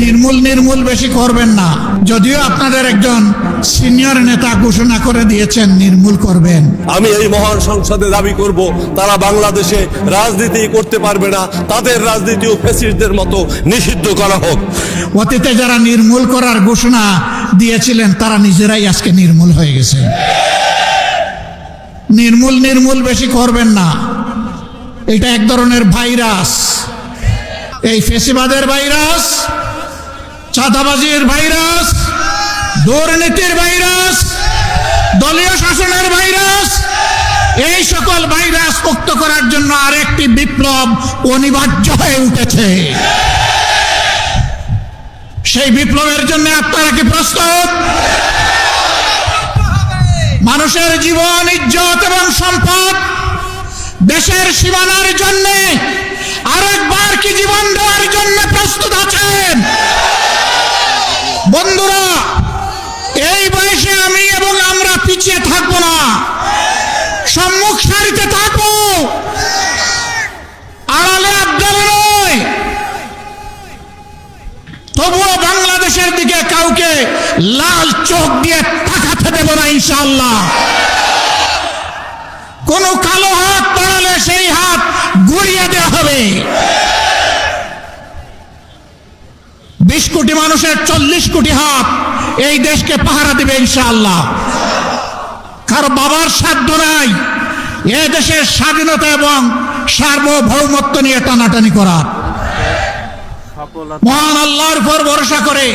নির্মূল নির্মূল বেশি করবেন না। যদিও আপনাদের একজন সিনিয়র নেতা ঘোষণা করে দিয়েছেন নির্মূল করবেন। আমি এই মহান সংসদে দাবি করব, তারা বাংলাদেশে রাজনীতি করতে পারবে না, তাদের রাজনীতিও ফ্যাসিস্টদের মতো নিষিদ্ধ করা হোক। অতীতে যারা নির্মূল করার ঘোষণা দিয়েছিলেন তারা নিজেরাই আজকে নির্মূল হয়ে গেছে। নির্মূল নির্মূল বেশি করবেন না। এটা এক ধরনের ভাইরাস, এই ফেসিবাদের ভাইরাস, চাঁদাবাজির ভাইরাস, দুর্নীতির ভাইরাস, দলীয় শাসনের ভাইরাস। এই সকল ভাইরাস মুক্ত করার জন্য আরেকটি বিপ্লব অনিবার্য হয়ে উঠেছে। সেই বিপ্লবের জন্য আপনারা কি প্রস্তুত? মানুষের জীবন, ইজ্জত এবং সম্পদ দেশের সীমানার জন্য আরেকবার কি জীবন দেওয়ার জন্য প্রস্তুত আছেন? বন্ধুরা, এই বয়সে আমি এবং আমরা পিছিয়ে থাকবো না, সম্মুখ সারিতে থাকবো, আড়ালে আবদালে নয়। তবুও বাংলাদেশের দিকে কাউকে লাল চোখ দিয়ে তাকাতে দেব না ইনশাআল্লাহ। কোন কালো হাত বাড়ালে সেই হাত গুড়িয়ে দেওয়া হবে। 20 কোটি মানুষের 40 কোটি হাত এই দেশকে পাহারা দেবে ইনশাআল্লাহ। কারো বাবার সাধ্য নাই এ দেশের স্বাধীনতা এবং সার্বভৌমত্ব নিয়ে টানাটানি করার। মহান আল্লাহর উপর ভরসা করে